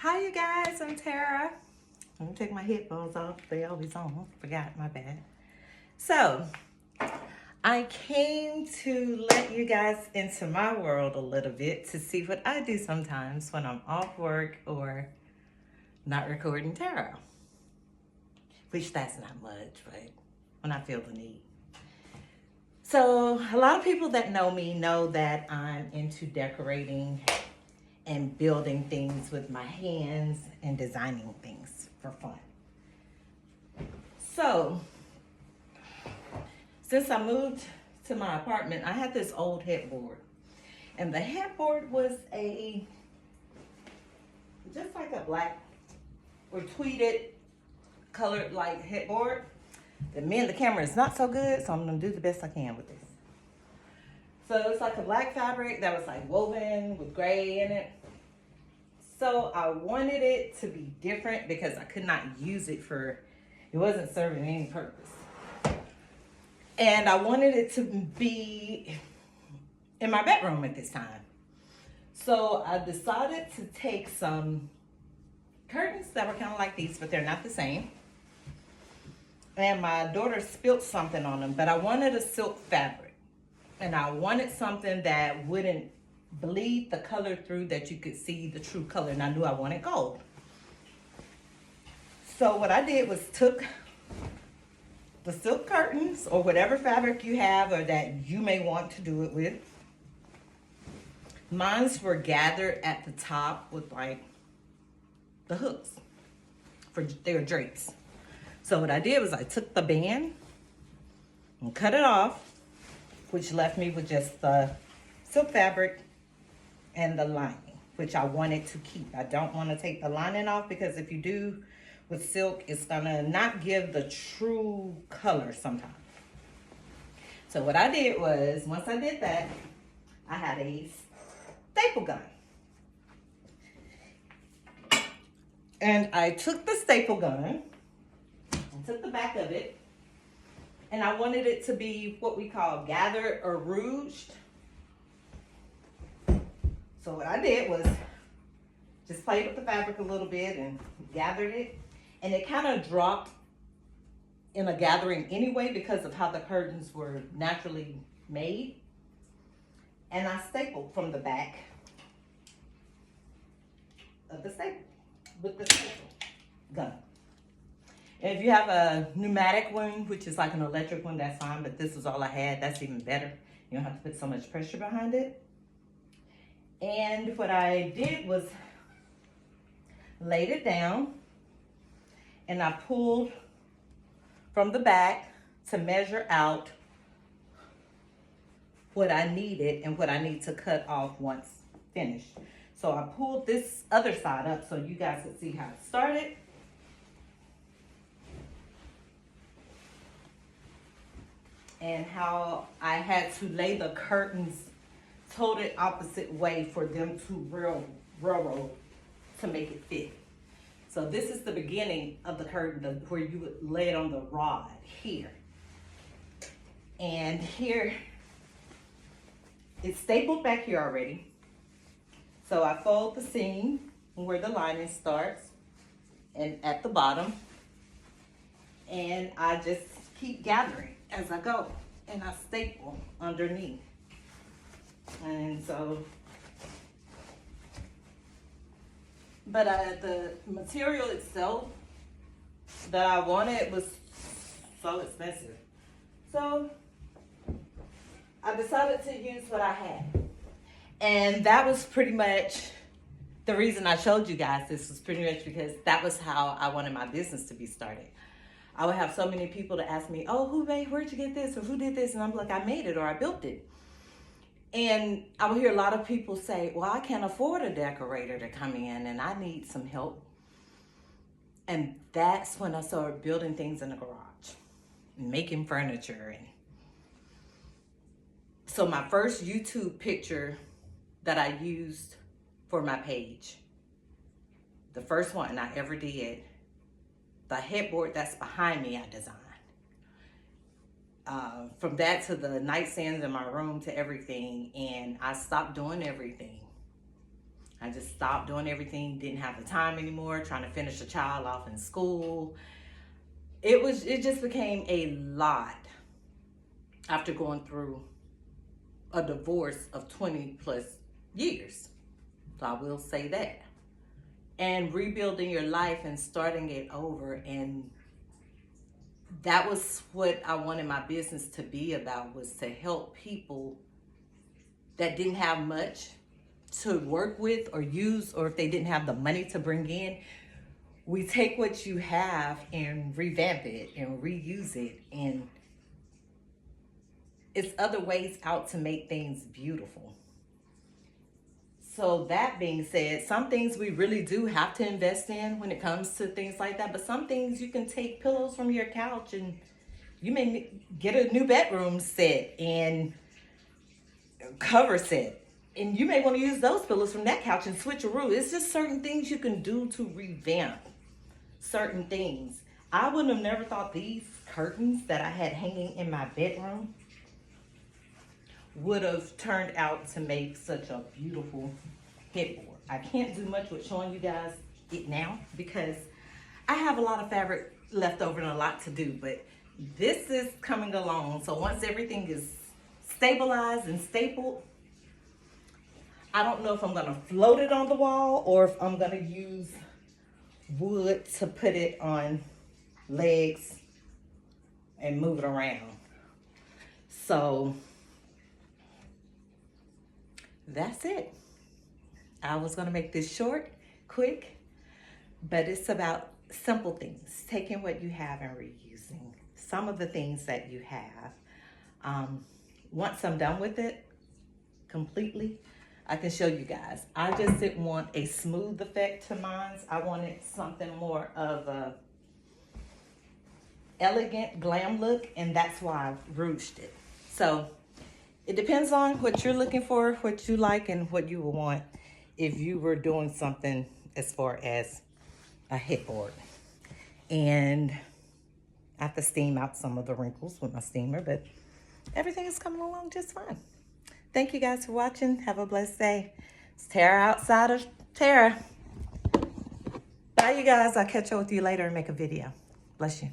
Hi, you guys. I'm Tara. Let me take my headphones off. They always on. Forgot. My bad. So, I came to let you guys into my world a little bit to see what I do sometimes when I'm off work or not recording tarot. Which that's not much, but when I feel the need. So, a lot of people that know me know that I'm into decorating and building things with my hands and designing things for fun. So, since I moved to my apartment, I had this old headboard. And the headboard was just like a black or tweeted colored like headboard. The camera is not so good, so I'm gonna do the best I can with this. So it's like a black fabric that was like woven with gray in it. So I wanted it to be different because I could not use it it wasn't serving any purpose. And I wanted it to be in my bedroom at this time. So I decided to take some curtains that were kind of like these, but they're not the same. And my daughter spilled something on them, but I wanted a silk fabric. And I wanted something that wouldn't bleed the color through, that you could see the true color. And I knew I wanted gold. So what I did was took the silk curtains or whatever fabric you have or that you may want to do it with. Mines were gathered at the top with like the hooks for their drapes. So what I did was I took the band and cut it off, which left me with just the silk fabric and the lining, which I wanted to keep. I don't want to take the lining off because if you do with silk, it's gonna not give the true color sometimes. So what I did was, once I did that, I had a staple gun. And I took the staple gun and took the back of it, and I wanted it to be what we call gathered or rouged. So what I did was just played with the fabric a little bit and gathered it. And it kind of dropped in a gathering anyway because of how the curtains were naturally made. And I stapled from the back of the staple with the staple gun. And if you have a pneumatic one, which is like an electric one, that's fine, but this is all I had. That's even better. You don't have to put so much pressure behind it. And what I did was laid it down, and I pulled from the back to measure out what I needed and what I need to cut off once finished. So I pulled this other side up so you guys could see how it started. And how I had to lay the curtains totally opposite way for them to railroad to make it fit. So this is the beginning of the curtain where you would lay it on the rod here. And here, it's stapled back here already. So I fold the seam where the lining starts and at the bottom. And I just keep gathering as I go. And I staple underneath. And so, but the material itself that I wanted was so expensive. So I decided to use what I had. And that was pretty much the reason I showed you guys this, was pretty much because that was how I wanted my business to be started. I would have so many people to ask me, oh, where'd you get this? Or who did this? And I'm like, I made it or I built it. And I would hear a lot of people say, well, I can't afford a decorator to come in and I need some help. And that's when I started building things in the garage, making furniture. And so my first YouTube picture that I used for my page, the first one I ever did, the headboard that's behind me, I designed. From that to the nightstands in my room to everything, and I stopped doing everything. I just stopped doing everything, didn't have the time anymore, trying to finish a child off in school. It just became a lot after going through a divorce of 20 plus years. So I will say that. And rebuilding your life and starting it over. And that was what I wanted my business to be about, was to help people that didn't have much to work with or use, or if they didn't have the money to bring in. We take what you have and revamp it and reuse it, and it's other ways out to make things beautiful. So that being said, some things we really do have to invest in when it comes to things like that, but some things you can take pillows from your couch, and you may get a new bedroom set and cover set, and you may want to use those pillows from that couch and switcheroo. It's just certain things you can do to revamp certain things. I would have never thought these curtains that I had hanging in my bedroom would have turned out to make such a beautiful headboard. I can't do much with showing you guys it now because I have a lot of fabric left over and a lot to do, but this is coming along. So once everything is stabilized and stapled, I don't know if I'm gonna float it on the wall or if I'm gonna use wood to put it on legs and move it around. So that's it. I was gonna make this short, quick, but it's about simple things, taking what you have and reusing some of the things that you have. Once I'm done with it completely, I can show you guys. I just didn't want a smooth effect to mine. I wanted something more of a elegant glam look, and that's why I ruched it. So it depends on what you're looking for, what you like, and what you would want if you were doing something as far as a headboard. And I have to steam out some of the wrinkles with my steamer, but everything is coming along just fine. Thank you guys for watching. Have a blessed day. It's Tara outside of Tara. Bye, you guys. I'll catch up with you later and make a video. Bless you.